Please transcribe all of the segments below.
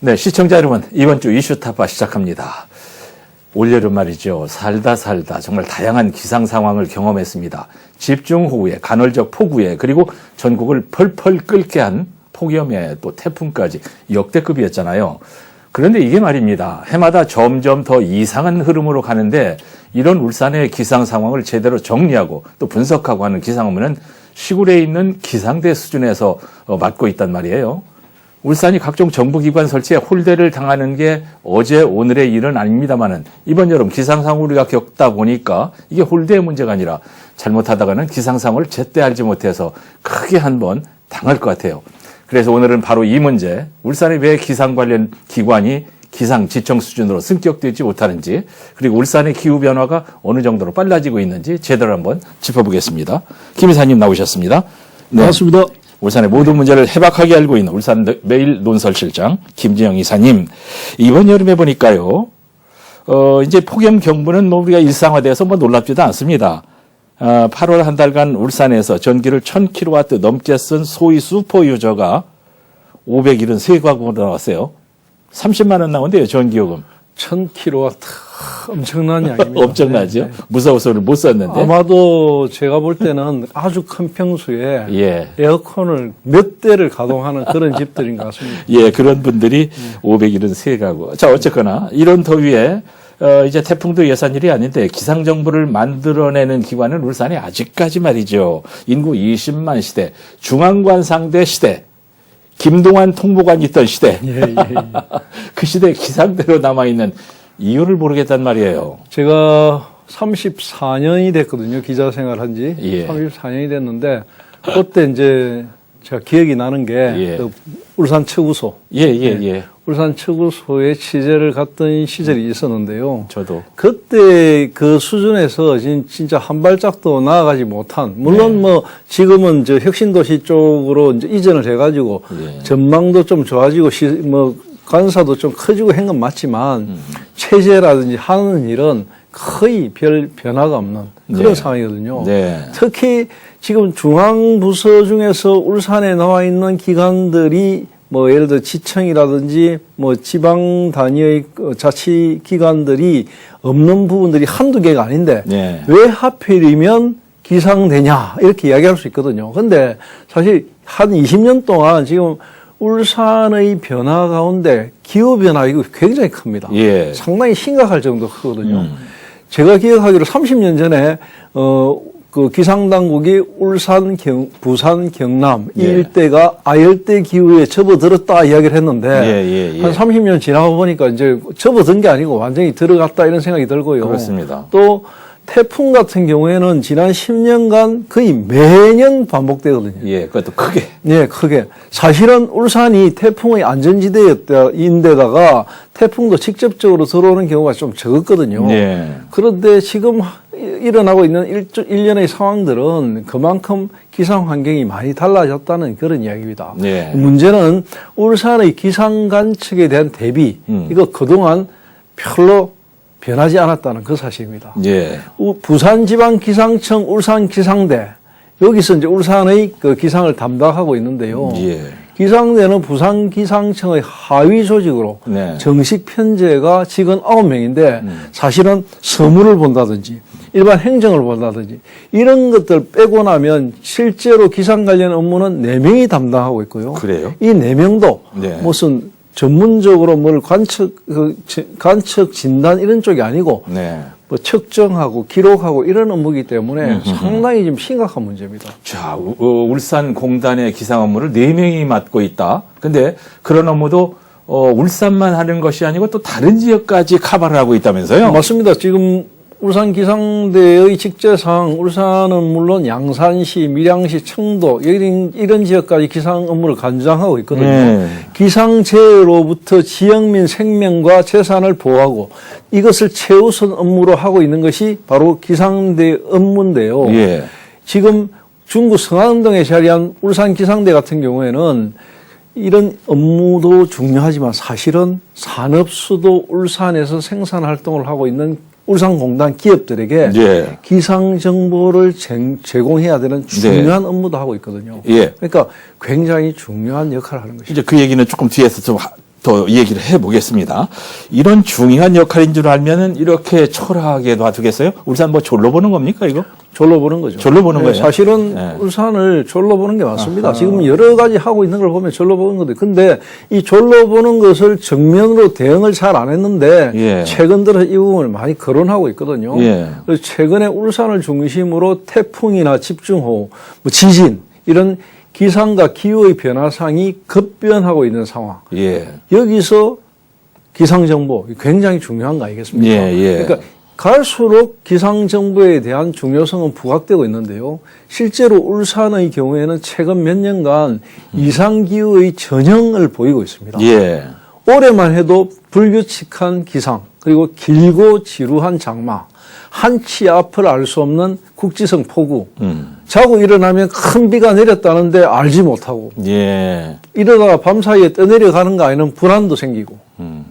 네, 시청자 여러분, 이번 주 이슈타파 시작합니다. 올여름 말이죠. 살다 정말 다양한 기상 상황을 경험했습니다. 집중호우에, 간헐적 폭우에, 그리고 전국을 펄펄 끓게 한 폭염에 또 태풍까지 역대급이었잖아요. 그런데 이게 말입니다. 해마다 점점 더 이상한 흐름으로 가는데 이런 울산의 기상 상황을 제대로 정리하고 또 분석하고 하는 기상 업무는 시골에 있는 기상대 수준에서 맡고 있단 말이에요. 울산이 각종 정부기관 설치에 홀대를 당하는 게 어제 오늘의 일은 아닙니다만은 이번 여름 기상상황을 우리가 겪다 보니까 이게 홀대의 문제가 아니라 잘못하다가는 기상상황을 제때 알지 못해서 크게 한번 당할 것 같아요. 그래서 오늘은 바로 이 문제, 울산의 왜 기상 관련 기관이 기상 지청 수준으로 승격되지 못하는지, 그리고 울산의 기후 변화가 어느 정도로 빨라지고 있는지 제대로 한번 짚어보겠습니다. 김 이사님 나오셨습니다. 네. 반갑습니다. 울산의 모든 문제를 해박하게 알고 있는 울산 매일 논설실장 김지영 이사님. 이번 여름에 보니까요, 이제 폭염 경보는 뭐 우리가 일상화돼서 뭐 놀랍지도 않습니다. 8월 한 달간 울산에서 전기를 1000kW 넘게 쓴 소위 슈퍼 유저가 573가구로 나왔어요. 30만 원 나온대요, 전기요금. 1000kW 엄청난 양입니다. 엄청나죠? 네. 무서워서 못 썼는데. 아마도 제가 볼 때는 아주 큰 평수에 예. 에어컨을 몇 대를 가동하는 그런 집들인 것 같습니다. 예, 그런 분들이 573가구. 자, 어쨌거나 이런 더위에 이제 태풍도 예산일이 아닌데 기상정보를 만들어내는 기관은 울산에 아직까지 말이죠. 인구 20만 시대, 중앙관상대 시대, 김동완 통보관이 있던 시대. 예. 그 시대에 기상대로 남아있는 이유를 모르겠단 말이에요. 제가 34년이 됐거든요. 기자 생활한 지. 예. 34년이 됐는데 그때 이제 제가 기억이 나는 게 예. 그 울산 처구소. 예. 울산 처구소에 취재를 갔던 시절이 있었는데요. 저도. 그때 그 수준에서 진짜 한 발짝도 나아가지 못한, 물론 네. 뭐 지금은 저 혁신도시 쪽으로 이제 이전을 해가지고 예. 전망도 좀 좋아지고 뭐 관사도 좀 커지고 한 건 맞지만 체제라든지 하는 일은 거의 별 변화가 없는 그런 네. 상황이거든요. 네. 특히 지금 중앙부서 중에서 울산에 나와 있는 기관들이 뭐 예를 들어 지청이라든지 뭐 지방 단위의 자치기관들이 없는 부분들이 한두 개가 아닌데 네. 왜 하필이면 기상되냐 이렇게 이야기할 수 있거든요. 근데 사실 한 20년 동안 지금 울산의 변화 가운데 기후변화 이거 굉장히 큽니다. 예. 상당히 심각할 정도 크거든요. 제가 기억하기로 30년 전에 그 기상당국이 울산, 부산, 경남 이 예. 일대가 아열대 기후에 접어들었다 이야기를 했는데 예. 한 30년 지나고 보니까 이제 접어든 게 아니고 완전히 들어갔다 이런 생각이 들고요. 그렇습니다. 또 태풍 같은 경우에는 지난 10년간 거의 매년 반복되거든요. 예, 그것도 크게. 네, 크게. 사실은 울산이 태풍의 안전지대인데다가 태풍도 직접적으로 들어오는 경우가 좀 적었거든요. 예. 그런데 지금 일어나고 있는 일련의 상황들은 그만큼 기상 환경이 많이 달라졌다는 그런 이야기입니다. 예. 문제는 울산의 기상 관측에 대한 대비, 이거 그동안 별로 변하지 않았다는 그 사실입니다. 예. 부산지방기상청 울산기상대, 여기서 이제 울산의 그 기상을 담당하고 있는데요. 예. 기상대는 부산기상청의 하위 조직으로 네. 정식 편제가 직원 9명인데 사실은 서무를 본다든지 일반 행정을 본다든지 이런 것들 빼고 나면 실제로 기상 관련 업무는 4명이 담당하고 있고요. 그래요? 이 4명도 네. 무슨 전문적으로 뭘 관측 진단 이런 쪽이 아니고 네. 뭐 측정하고 기록하고 이런 업무이기 때문에 상당히 좀 심각한 문제입니다. 자, 울산 공단의 기상 업무를 4명이 맡고 있다. 근데 그런 업무도 울산만 하는 것이 아니고 또 다른 지역까지 커버를 하고 있다면서요? 맞습니다. 지금 울산 기상대의 직제상 울산은 물론 양산시, 밀양시, 청도 이런 지역까지 기상 업무를 관장하고 있거든요. 기상재해로부터 지역민 생명과 재산을 보호하고 이것을 최우선 업무로 하고 있는 것이 바로 기상대 업무인데요. 예. 지금 중구 성안동에 자리한 울산 기상대 같은 경우에는 이런 업무도 중요하지만 사실은 산업수도 울산에서 생산 활동을 하고 있는 울산공단 기업들에게 예. 기상 정보를 제공해야 되는 중요한 업무도 하고 있거든요. 예. 그러니까 굉장히 중요한 역할을 하는 것이죠. 이제 그 얘기는 조금 뒤에서 좀 더 얘기를 해보겠습니다. 이런 중요한 역할인 줄 알면은 이렇게 초라하게 놔두겠어요? 울산 뭐 졸로 보는 겁니까, 이거? 졸로 보는 거죠. 졸로 보는 거예요? 사실은 네. 울산을 졸로 보는 게 맞습니다. 아하. 지금 여러 가지 하고 있는 걸 보면 졸로 보는 건데, 근데 이 졸로 보는 것을 정면으로 대응을 잘 안 했는데, 예. 최근 들어 이 부분을 많이 거론하고 있거든요. 예. 그래서 최근에 울산을 중심으로 태풍이나 집중호우, 뭐 지진, 이런 기상과 기후의 변화상이 급변하고 있는 상황. 예. 여기서 기상정보 굉장히 중요한 거 아니겠습니까? 예, 예. 그러니까 갈수록 기상정보에 대한 중요성은 부각되고 있는데요. 실제로 울산의 경우에는 최근 몇 년간 이상기후의 전형을 보이고 있습니다. 예. 올해만 해도 불규칙한 기상, 그리고 길고 지루한 장마, 한치 앞을 알 수 없는 국지성 폭우, 자고 일어나면 큰 비가 내렸다는데 알지 못하고, 예. 이러다가 밤사이에 떠내려가는 거 아니면 불안도 생기고,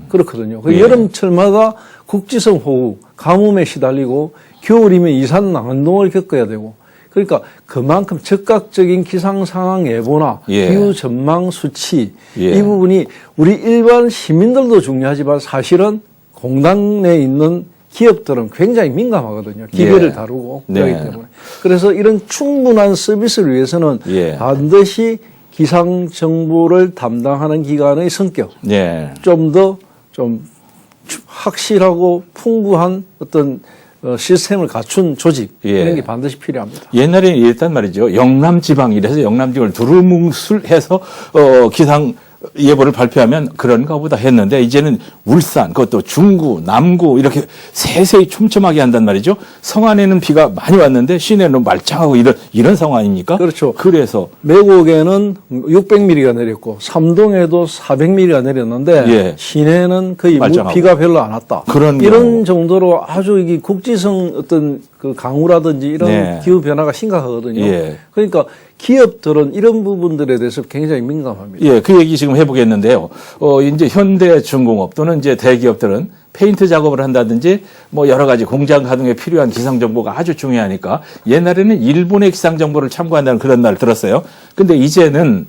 그렇거든요. 예. 여름철마다 국지성 호우, 가뭄에 시달리고, 겨울이면 이산난동을 겪어야 되고, 그러니까 그만큼 즉각적인 기상 상황 예보나 예. 기후 전망 수치, 예. 이 부분이 우리 일반 시민들도 중요하지만 사실은 공당 내에 있는 기업들은 굉장히 민감하거든요. 기계를 예. 다루고 네. 그렇기 때문에. 그래서 이런 충분한 서비스를 위해서는 예. 반드시 기상 정보를 담당하는 기관의 성격, 예. 좀 더 확실하고 풍부한 어떤 시스템을 갖춘 조직, 예. 이런 게 반드시 필요합니다. 옛날에 이랬단 말이죠. 영남지방 이래서 영남지방을 두루뭉술해서 기상 예보를 발표하면 그런가 보다 했는데 이제는 울산, 그것도 중구, 남구 이렇게 세세히 촘촘하게 한단 말이죠. 성안에는 비가 많이 왔는데 시내는 말짱하고 이런 상황 아닙니까? 그렇죠. 그래서 매곡에는 600mm가 내렸고 삼동에도 400mm가 내렸는데 예. 시내는 거의 말짱하고. 비가 별로 안 왔다. 그런 이런 경우. 정도로 아주 이게 국지성 어떤 그 강우라든지 이런 네. 기후 변화가 심각하거든요. 예. 그러니까 기업들은 이런 부분들에 대해서 굉장히 민감합니다. 예, 그 얘기 지금 해보겠는데요. 이제 현대중공업 또는 이제 대기업들은 페인트 작업을 한다든지 뭐 여러 가지 공장 가동에 필요한 기상 정보가 아주 중요하니까 옛날에는 일본의 기상 정보를 참고한다는 그런 말 들었어요. 근데 이제는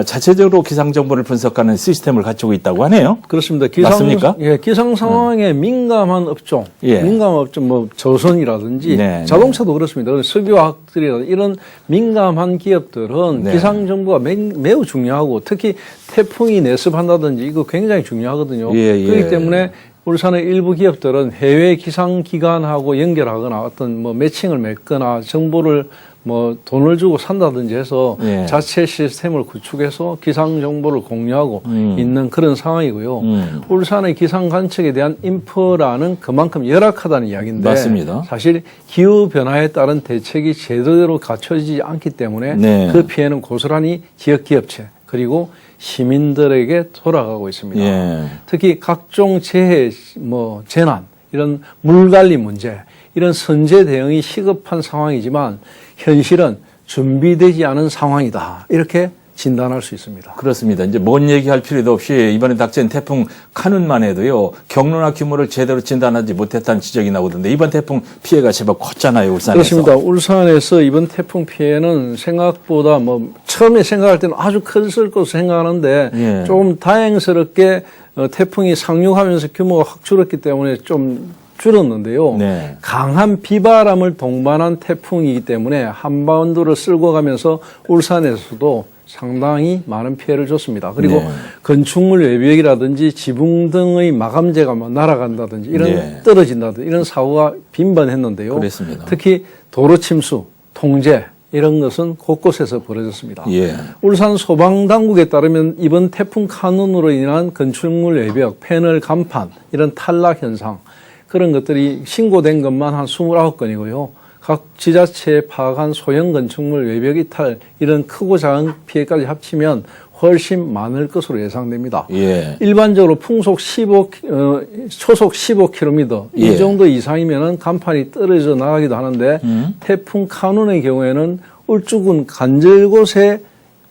자체적으로 기상 정보를 분석하는 시스템을 갖추고 있다고 하네요. 그렇습니다. 맞습니까? 예, 기상 상황에 민감한 업종, 예. 민감한 업종, 뭐 조선이라든지 네, 자동차도 그렇습니다. 석유화학들이라든지 이런 민감한 기업들은 네. 기상 정보가 매우 중요하고 특히 태풍이 내습한다든지 이거 굉장히 중요하거든요. 예, 예. 그렇기 때문에 울산의 일부 기업들은 해외 기상 기관하고 연결하거나 어떤 뭐 매칭을 맺거나 정보를 뭐 돈을 주고 산다든지 해서 예. 자체 시스템을 구축해서 기상 정보를 공유하고 있는 그런 상황이고요. 울산의 기상 관측에 대한 인프라는 그만큼 열악하다는 이야기인데 맞습니다. 사실 기후 변화에 따른 대책이 제대로 갖춰지지 않기 때문에 네. 그 피해는 고스란히 지역 기업체 그리고 시민들에게 돌아가고 있습니다. 예. 특히 각종 재해, 뭐 재난, 이런 물 관리 문제, 이런 선제 대응이 시급한 상황이지만 현실은 준비되지 않은 상황이다. 이렇게 진단할 수 있습니다. 그렇습니다. 이제 뭔 얘기할 필요도 없이 이번에 닥친 태풍 카눈만 해도요, 경로나 규모를 제대로 진단하지 못했다는 지적이 나오던데 이번 태풍 피해가 제법 컸잖아요, 울산에서. 그렇습니다. 울산에서 이번 태풍 피해는 생각보다 뭐 처음에 생각할 때는 아주 컸을 것으로 생각하는데 예. 좀 다행스럽게 태풍이 상륙하면서 규모가 확 줄었기 때문에 좀 줄었는데요. 네. 강한 비바람을 동반한 태풍이기 때문에 한바운드를 쓸고 가면서 울산에서도 상당히 많은 피해를 줬습니다. 그리고 네. 건축물 외벽이라든지 지붕 등의 마감재가 뭐 날아간다든지 이런 네. 떨어진다든지 이런 사고가 빈번했는데요. 그랬습니다. 특히 도로 침수, 통제 이런 것은 곳곳에서 벌어졌습니다. 예. 울산 소방당국에 따르면 이번 태풍 카눈으로 인한 건축물 외벽, 패널 간판 이런 탈락 현상 그런 것들이 신고된 것만 한 29건이고요. 각 지자체에 파악한 소형 건축물 외벽 이탈 이런 크고 작은 피해까지 합치면 훨씬 많을 것으로 예상됩니다. 예. 일반적으로 풍속 초속 15km 예. 이 정도 이상이면은 간판이 떨어져 나가기도 하는데 태풍 카눈의 경우에는 울주군 간절곶에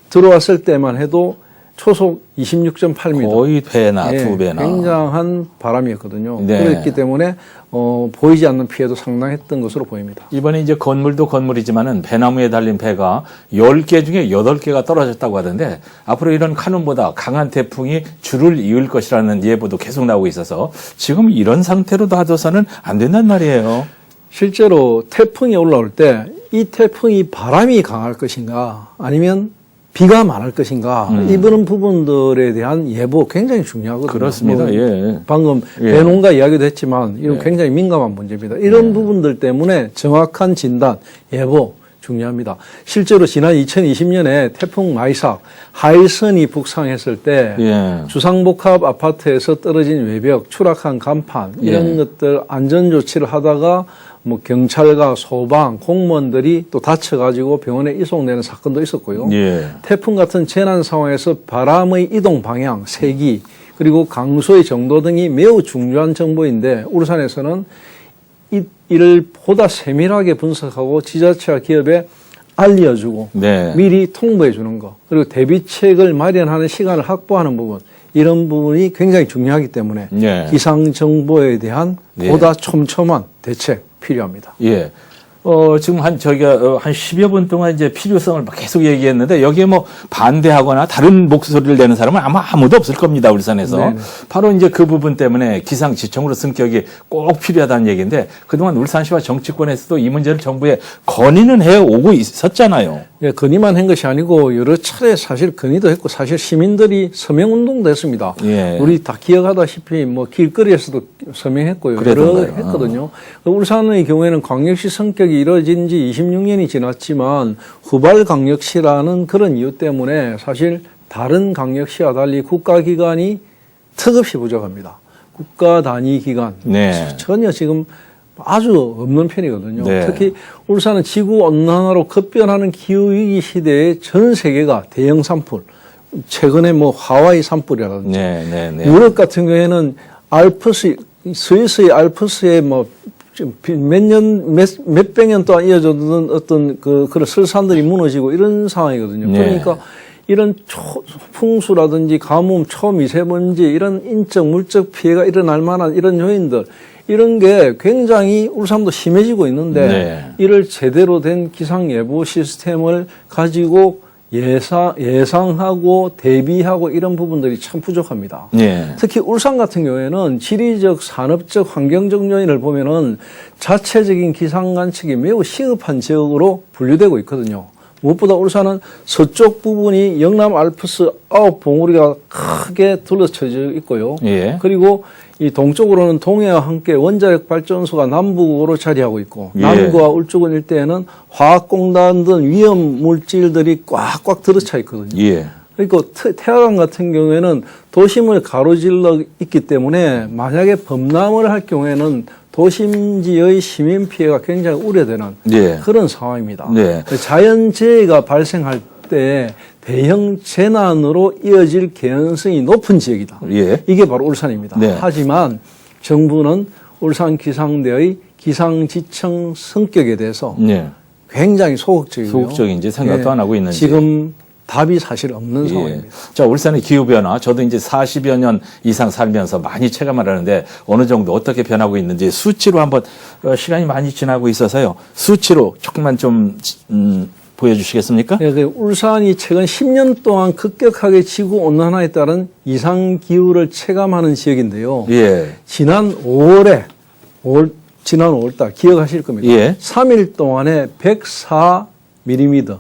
들어왔을 때만 해도 초속 26.8m. 거의 배나 두 배나. 굉장한 바람이었거든요. 네. 그렇기 때문에 보이지 않는 피해도 상당했던 것으로 보입니다. 이번에 이제 건물도 건물이지만은 배나무에 달린 배가 10개 중에 8개가 떨어졌다고 하던데 앞으로 이런 카눈보다 강한 태풍이 줄을 이을 것이라는 예보도 계속 나오고 있어서 지금 이런 상태로 놔둬서는 안 된단 말이에요. 실제로 태풍이 올라올 때 이 태풍이 바람이 강할 것인가 아니면 비가 많을 것인가 이런 부분들에 대한 예보 굉장히 중요하거든요. 그렇습니다. 예. 방금 예. 배농가 이야기도 했지만 이건 예. 굉장히 민감한 문제입니다. 이런 부분들 때문에 정확한 진단, 예보 중요합니다. 실제로 지난 2020년에 태풍 마이삭 하이선이 북상했을 때 예. 주상복합 아파트에서 떨어진 외벽, 추락한 간판 이런 예. 것들 안전 조치를 하다가 뭐 경찰과 소방, 공무원들이 또 다쳐가지고 병원에 이송되는 사건도 있었고요. 예. 태풍 같은 재난 상황에서 바람의 이동 방향, 세기, 그리고 강수의 정도 등이 매우 중요한 정보인데 울산에서는 이를 보다 세밀하게 분석하고 지자체와 기업에 알려주고 네. 미리 통보해 주는 거 그리고 대비책을 마련하는 시간을 확보하는 부분 이런 부분이 굉장히 중요하기 때문에 네. 기상정보에 대한 네. 보다 촘촘한 대책 필요합니다. 예. 지금 저희가 한 10여 분 동안 이제 필요성을 막 계속 얘기했는데 여기에 뭐 반대하거나 다른 목소리를 내는 사람은 아마 아무도 없을 겁니다, 울산에서. 네네. 바로 이제 그 부분 때문에 기상지청으로 승격이 꼭 필요하다는 얘기인데 그동안 울산시와 정치권에서도 이 문제를 정부에 건의는 해 오고 있었잖아요. 예, 건의만 한 것이 아니고 여러 차례 사실 건의도 했고 사실 시민들이 서명운동도 했습니다. 예. 우리 다 기억하다시피 뭐 길거리에서도 서명했고요. 여러 그랬던가요? 했거든요. 울산의 경우에는 광역시 성격이 이루어진 지 26년이 지났지만 후발광역시라는 그런 이유 때문에 사실 다른 광역시와 달리 국가기관이 턱없이 부족합니다. 국가 단위 기관 네. 전혀 지금 아주 없는 편이거든요. 네. 특히 울산은 지구온난화로 급변하는 기후위기 시대에 전 세계가 대형 산불, 최근에 뭐 하와이 산불이라든지 네, 네, 네. 유럽 같은 경우에는 알프스, 스위스의 알프스에 뭐 몇백 년 동안 이어졌던 어떤 그런 설산들이 무너지고 이런 상황이거든요. 네. 그러니까 이런 풍수라든지 가뭄, 초미세먼지 이런 인적, 물적 피해가 일어날 만한 이런 요인들 이런 게 굉장히 울산도 심해지고 있는데 네. 이를 제대로 된 기상예보 시스템을 가지고 예상하고 대비하고 이런 부분들이 참 부족합니다. 네. 특히 울산 같은 경우에는 지리적, 산업적, 환경적 요인을 보면은 자체적인 기상관측이 매우 시급한 지역으로 분류되고 있거든요. 무엇보다 울산은 서쪽 부분이 영남 알프스 9봉우리가 크게 둘러쳐져 있고요. 예. 그리고 이 동쪽으로는 동해와 함께 원자력 발전소가 남북으로 자리하고 있고 예. 남구와 울주군 일대에는 화학공단 등 위험 물질들이 꽉꽉 들어차 있거든요. 예. 그리고 태화강 같은 경우에는 도심을 가로질러 있기 때문에 만약에 범람을 할 경우에는 도심지의 시민 피해가 굉장히 우려되는 예. 그런 상황입니다. 네. 자연재해가 발생할 때 대형 재난으로 이어질 개연성이 높은 지역이다. 예. 이게 바로 울산입니다. 네. 하지만 정부는 울산기상대의 기상지청 성격에 대해서 네. 굉장히 소극적이고요. 소극적인지 생각도 안 하고 있는지. 지금 답이 사실 없는 예. 상황입니다. 자, 울산의 기후변화. 저도 이제 40여 년 이상 살면서 많이 체감을 하는데 어느 정도 어떻게 변하고 있는지 수치로 한번 시간이 많이 지나고 있어서요. 수치로 조금만 좀, 보여주시겠습니까? 네, 울산이 최근 10년 동안 급격하게 지구 온난화에 따른 이상 기후를 체감하는 지역인데요. 예. 지난 5월달 기억하실 겁니다. 예. 3일 동안에 104mm의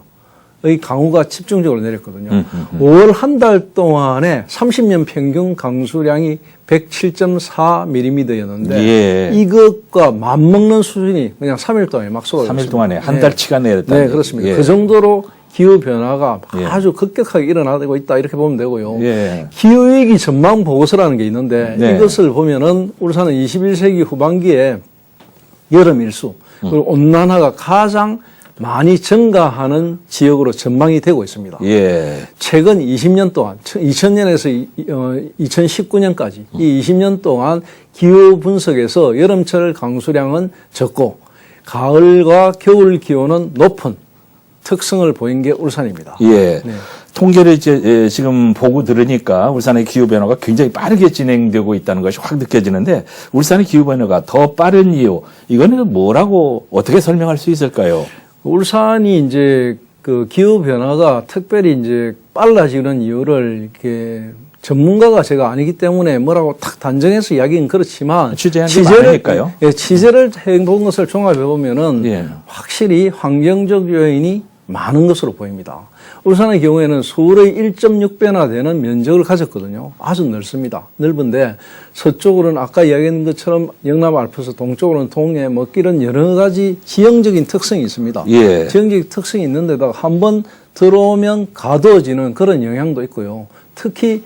강우가 집중적으로 내렸거든요. 5월 한 달 동안에 30년 평균 강수량이 107.4mm였는데 예. 이것과 맞먹는 수준이 그냥 3일 동안에 막 쏟아졌습니다. 3일 동안에 한 달치가 내렸다. 네, 그렇습니다. 예. 그 정도로 기후 변화가 예. 아주 급격하게 일어나고 있다 이렇게 보면 되고요. 예. 기후위기 전망 보고서라는 게 있는데 네. 이것을 보면은 울산은 21세기 후반기에 여름 일수 그리고 온난화가 가장 많이 증가하는 지역으로 전망이 되고 있습니다. 예. 최근 20년 동안 2000년에서 2019년까지 이 20년 동안 기후 분석에서 여름철 강수량은 적고 가을과 겨울 기온은 높은 특성을 보인 게 울산입니다. 예. 네. 통계를 이제 지금 보고 들으니까 울산의 기후 변화가 굉장히 빠르게 진행되고 있다는 것이 확 느껴지는데 울산의 기후 변화가 더 빠른 이유 이거는 뭐라고 어떻게 설명할 수 있을까요? 울산이 이제 그 기후 변화가 특별히 이제 빨라지는 이유를 이렇게 전문가가 제가 아니기 때문에 뭐라고 딱 단정해서 이야기는 그렇지만 취재한 게 많으니까요. 예, 취재를 해본 것을 종합해 보면은 예. 확실히 환경적 요인이 많은 것으로 보입니다. 울산의 경우에는 서울의 1.6배나 되는 면적을 가졌거든요. 아주 넓습니다. 넓은데 서쪽으로는 아까 이야기한 것처럼 영남 알프스, 동쪽으로는 동해, 뭐 이런 여러 가지 지형적인 특성이 있습니다. 예. 지형적인 특성이 있는데다가 한번 들어오면 가둬지는 그런 영향도 있고요. 특히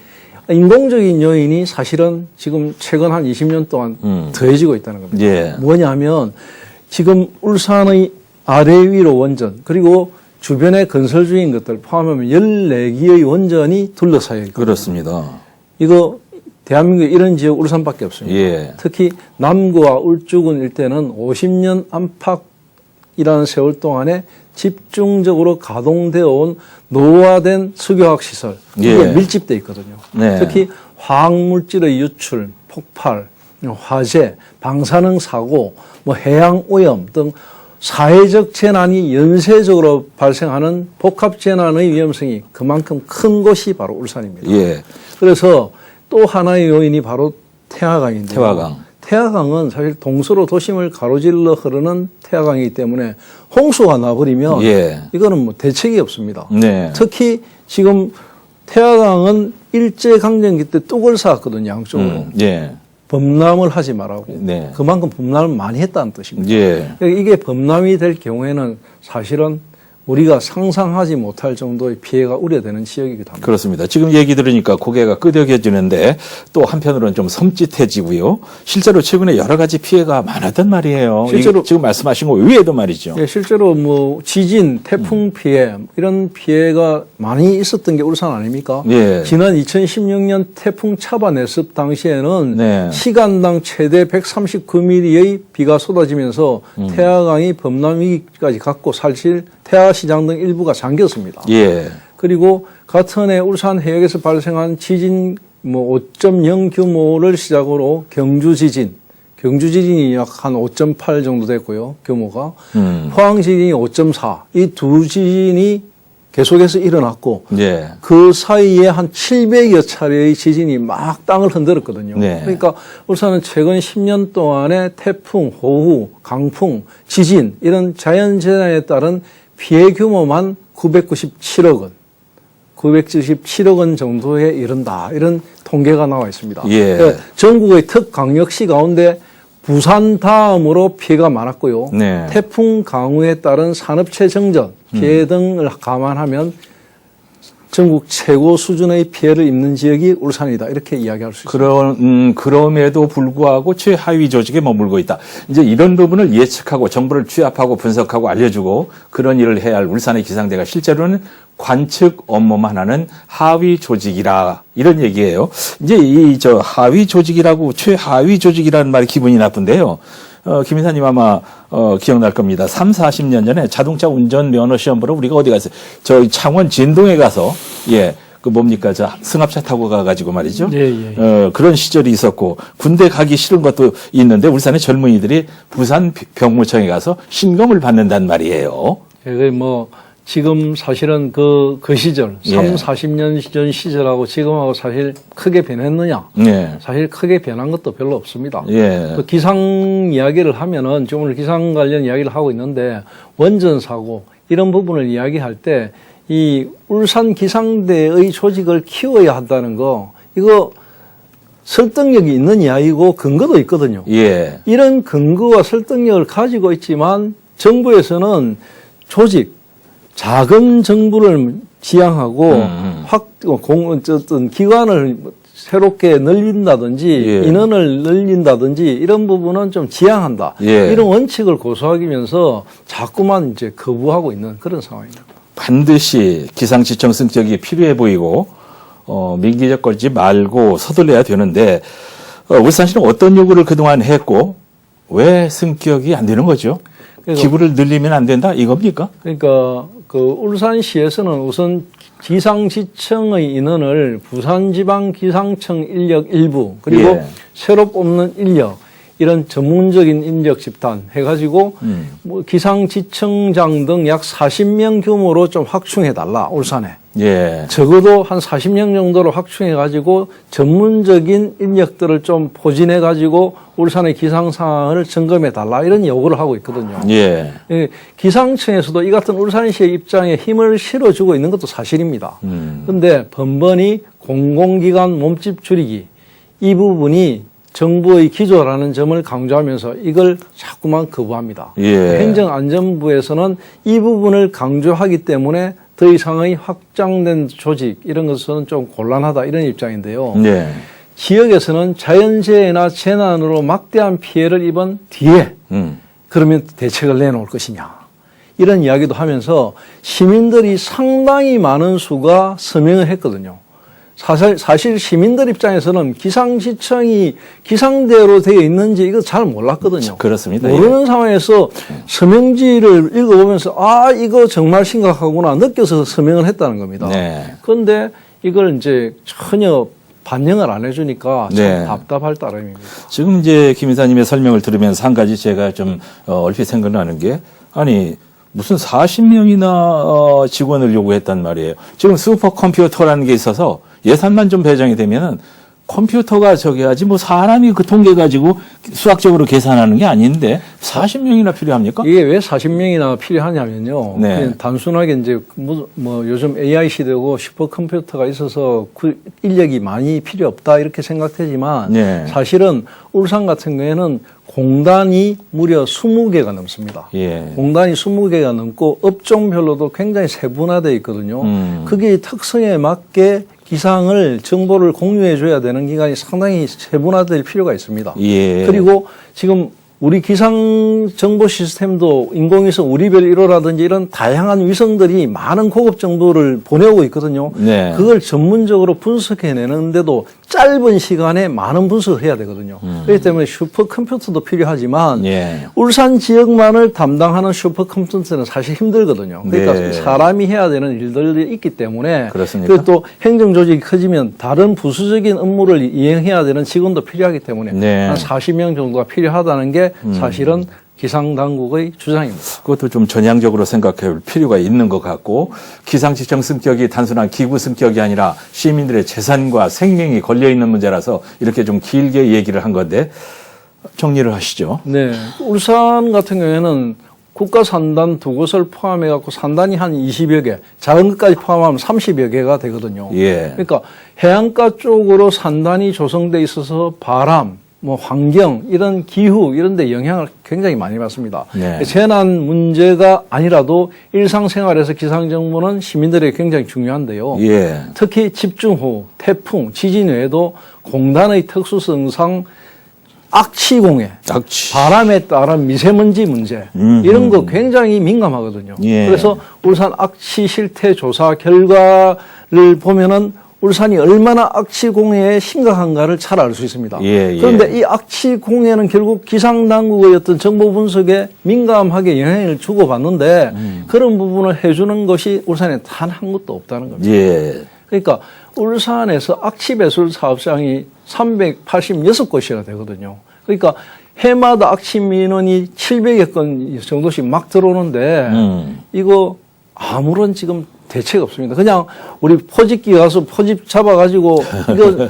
인공적인 요인이 사실은 지금 최근 한 20년 동안 더해지고 있다는 겁니다. 예. 뭐냐면 지금 울산의 아래 위로 원전 그리고 주변에 건설 중인 것들 포함하면 14기의 원전이 둘러싸여 있거든요. 그렇습니다. 이거 대한민국에 이런 지역 울산밖에 없습니다. 예. 특히 남구와 울주군 일대는 50년 안팎이라는 세월 동안에 집중적으로 가동되어 온 노화된 수교학 시설 이게 예. 밀집되어 있거든요. 네. 특히 화학물질의 유출, 폭발, 화재, 방사능 사고, 뭐 해양 오염 등 사회적 재난이 연쇄적으로 발생하는 복합 재난의 위험성이 그만큼 큰 곳이 바로 울산입니다. 예. 그래서 또 하나의 요인이 바로 태화강인데요. 태화강. 태화강은 사실 동서로 도심을 가로질러 흐르는 태화강이기 때문에 홍수가 나버리면 예. 이거는 뭐 대책이 없습니다. 네. 특히 지금 태화강은 일제강점기 때 뚝을 쌓았거든요. 양쪽으로. 예. 범람을 하지 말라고. 네. 그만큼 범람을 많이 했다는 뜻입니다. 예. 이게 범람이 될 경우에는 사실은 우리가 상상하지 못할 정도의 피해가 우려되는 지역이기도 합니다. 그렇습니다. 지금 얘기 들으니까 고개가 끄덕여지는데 또 한편으로는 좀 섬찟해지고요. 실제로 최근에 여러 가지 피해가 많았단 말이에요. 실제로 지금 말씀하신 거 외에도 말이죠. 예, 실제로 뭐 지진, 태풍 피해 이런 피해가 많이 있었던 게 울산 아닙니까? 예. 지난 2016년 태풍 차바 내습 당시에는 네. 시간당 최대 139mm의 비가 쏟아지면서 태화강이 범람 위기까지 갔고 사실 태화시장 등 일부가 잠겼습니다. 예. 그리고 같은 해 울산 해역에서 발생한 지진 뭐 5.0 규모를 시작으로 경주 지진이 약 한 5.8 정도 됐고요. 규모가. 포항 지진이 5.4. 이 두 지진이 계속해서 일어났고 예. 그 사이에 한 700여 차례의 지진이 막 땅을 흔들었거든요. 네. 그러니까 울산은 최근 10년 동안에 태풍, 호우, 강풍, 지진 이런 자연재난에 따른 피해 규모만 997억 원. 977억 원 정도에 이른다. 이런 통계가 나와 있습니다. 예. 그러니까 전국의 특강역시 가운데 부산 다음으로 피해가 많았고요. 네. 태풍 강우에 따른 산업체 정전, 피해 등을 감안하면 전국 최고 수준의 피해를 입는 지역이 울산이다. 이렇게 이야기할 수 있습니다. 그럼에도 불구하고 최하위 조직에 머물고 있다. 이제 이런 부분을 예측하고 정보를 취합하고 분석하고 알려주고 그런 일을 해야 할 울산의 기상대가 실제로는 관측 업무만 하는 하위 조직이라 이런 얘기예요. 이제 이 하위 조직이라고 최하위 조직이라는 말이 기분이 나쁜데요. 김 이사님 아마 기억날 겁니다. 30, 40년 전에 자동차 운전 면허 시험 보러 우리가 어디 갔어요? 저희 창원 진동에 가서 그 뭡니까 승합차 타고 가가지고 말이죠. 예. 그런 시절이 있었고 군대 가기 싫은 것도 있는데 울산의 젊은이들이 부산 병무청에 가서 신검을 받는단 말이에요. 예, 뭐 지금 사실은 그 시절, 예. 40년 전 시절하고 지금하고 사실 크게 변했느냐? 예. 사실 크게 변한 것도 별로 없습니다. 예. 그 기상 이야기를 하면은 지금 오늘 기상 관련 이야기를 하고 있는데 원전 사고 이런 부분을 이야기할 때 이 울산 기상대의 조직을 키워야 한다는 거 이거 설득력이 있는 이야기고 근거도 있거든요. 예. 이런 근거와 설득력을 가지고 있지만 정부에서는 조직, 작은 정부를 지향하고 어떤 기관을 새롭게 늘린다든지 예. 인원을 늘린다든지 이런 부분은 좀 지향한다. 예. 이런 원칙을 고수하면서 자꾸만 이제 거부하고 있는 그런 상황입니다. 반드시 기상지청 승격이 필요해 보이고 민기적 걸지 말고 서둘러야 되는데 울산시는 어떤 요구를 그동안 했고 왜 승격이 안 되는 거죠? 기부를 늘리면 안 된다 이겁니까? 그러니까 그 울산시에서는 우선 기상지청의 인원을 부산지방기상청 인력 일부 그리고 예. 새로 뽑는 인력 이런 전문적인 인력 집단 해가지고 뭐 기상지청장 등 약 40명 규모로 좀 확충해달라 울산에. 예. 적어도 한 40명 정도로 확충해가지고 전문적인 인력들을 좀 포진해가지고 울산의 기상 상황을 점검해달라 이런 요구를 하고 있거든요. 예. 예, 기상청에서도 이 같은 울산시의 입장에 힘을 실어주고 있는 것도 사실입니다. 그런데 번번이 공공기관 몸집 줄이기 이 부분이 정부의 기조라는 점을 강조하면서 이걸 자꾸만 거부합니다. 예. 행정안전부에서는 이 부분을 강조하기 때문에 더 이상의 확장된 조직 이런 것은 좀 곤란하다 이런 입장인데요. 예. 지역에서는 자연재해나 재난으로 막대한 피해를 입은 뒤에 그러면 대책을 내놓을 것이냐 이런 이야기도 하면서 시민들이 상당히 많은 수가 서명을 했거든요. 사실 시민들 입장에서는 기상지청이 기상대로 되어 있는지 이거 잘 몰랐거든요. 그렇습니다. 모르는 예. 상황에서 서명지를 읽어보면서 아 이거 정말 심각하구나 느껴서 서명을 했다는 겁니다. 네. 그런데 이걸 이제 전혀 반영을 안 해주니까 참 네. 답답할 따름입니다. 지금 이제 김 이사님의 설명을 들으면서 한 가지 제가 좀 얼핏 생각나는 게 아니 무슨 40명이나 직원을 요구했단 말이에요. 지금 슈퍼컴퓨터라는 게 있어서 예산만 좀 배정이 되면은 컴퓨터가 저기 하지 뭐 사람이 그 통계 가지고 수학적으로 계산하는 게 아닌데 40명이나 필요합니까? 이게 왜 40명이나 필요하냐면요. 네. 그냥 단순하게 이제 뭐 요즘 AI 시대고 슈퍼컴퓨터가 있어서 그 인력이 많이 필요 없다 이렇게 생각되지만 네. 사실은 울산 같은 경우에는 공단이 무려 20개가 넘습니다. 예. 공단이 20개가 넘고 업종별로도 굉장히 세분화되어 있거든요. 그게 특성에 맞게 기상을 정보를 공유해 줘야 되는 기관이 상당히 세분화될 필요가 있습니다. 예. 그리고 지금 우리 기상 정보 시스템도 인공위성 우리별 1호라든지 이런 다양한 위성들이 많은 고급 정보를 보내오고 있거든요. 네. 그걸 전문적으로 분석해내는데도 짧은 시간에 많은 분석을 해야 되거든요. 그렇기 때문에 슈퍼컴퓨터도 필요하지만 예. 울산 지역만을 담당하는 슈퍼컴퓨터는 사실 힘들거든요. 그러니까 네. 사람이 해야 되는 일들이 있기 때문에 그렇습니까? 그리고 또 행정조직이 커지면 다른 부수적인 업무를 이행해야 되는 직원도 필요하기 때문에 네. 한 40명 정도가 필요하다는 게 사실은 기상당국의 주장입니다. 그것도 좀 전향적으로 생각해 볼 필요가 있는 것 같고 기상지청 성격이 단순한 기구 성격이 아니라 시민들의 재산과 생명이 걸려있는 문제라서 이렇게 좀 길게 얘기를 한 건데 정리를 하시죠. 네. 울산 같은 경우에는 국가 산단 두 곳을 포함해 갖고 산단이 한 20여 개, 작은 것까지 포함하면 30여 개가 되거든요. 예. 그러니까 해안가 쪽으로 산단이 조성돼 있어서 바람, 뭐 환경, 이런 기후 이런 데 영향을 굉장히 많이 받습니다. 네. 재난 문제가 아니라도 일상생활에서 기상정보는 시민들에게 굉장히 중요한데요. 예. 특히 집중호우, 태풍, 지진 외에도 공단의 특수성상 악취공해, 악취. 바람에 따른 미세먼지 문제 이런 거 굉장히 민감하거든요. 예. 그래서 울산 악취 실태 조사 결과를 보면은 울산이 얼마나 악취 공해에 심각한가를 잘 알 수 있습니다. 예, 예. 그런데 이 악취 공해는 결국 기상당국의 어떤 정보 분석에 민감하게 영향을 주고받는데 그런 부분을 해주는 것이 울산에 단 한 곳도 없다는 겁니다. 예. 그러니까 울산에서 악취 배출 사업장이 386곳이나 되거든요. 그러니까 해마다 악취 민원이 700여 건 정도씩 막 들어오는데 이거 아무런 지금 대책 없습니다. 그냥 우리 포집기 가서 포집 잡아가지고 이거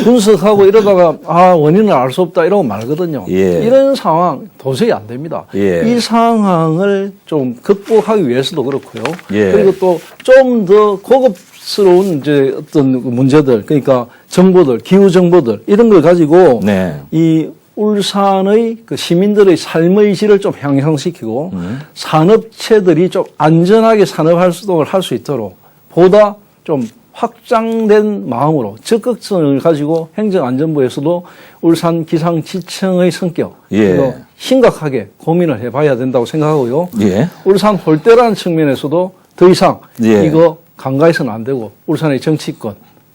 분석하고 이러다가 원인을 알 수 없다 이러고 말거든요. 예. 이런 상황 도저히 안 됩니다. 예. 이 상황을 좀 극복하기 위해서도 그렇고요. 예. 그리고 또 좀 더 고급스러운 이제 어떤 문제들, 그러니까 정보들, 기후 정보들 이런 걸 가지고 네. 이 울산의 그 시민들의 삶의 질을 좀 향상시키고 산업체들이 좀 안전하게 산업 활동을 할 수 있도록 보다 좀 확장된 마음으로 적극성을 가지고 행정안전부에서도 울산 기상지청의 성격 예. 이거 심각하게 고민을 해봐야 된다고 생각하고요. 예. 울산 홀대라는 측면에서도 더 이상 예. 이거 간과해서는 안 되고 울산의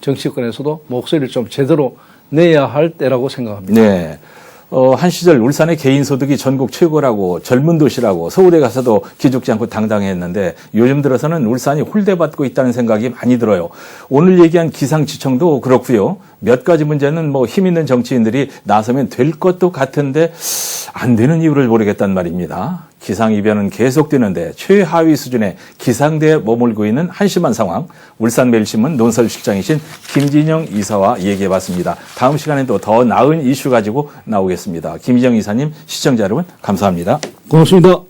정치권에서도 목소리를 좀 제대로 내야 할 때라고 생각합니다. 네. 한 시절 울산의 개인 소득이 전국 최고라고 젊은 도시라고 서울에 가서도 기죽지 않고 당당했는데 요즘 들어서는 울산이 홀대받고 있다는 생각이 많이 들어요. 오늘 얘기한 기상지청도 그렇고요. 몇 가지 문제는 뭐 힘 있는 정치인들이 나서면 될 것도 같은데 안 되는 이유를 모르겠단 말입니다. 기상이변은 계속되는데 최하위 수준의 기상대에 머물고 있는 한심한 상황. 울산매일신문 논설실장이신 김진영 이사와 얘기해봤습니다. 다음 시간에도 더 나은 이슈 가지고 나오겠습니다. 김진영 이사님, 시청자 여러분 감사합니다. 고맙습니다.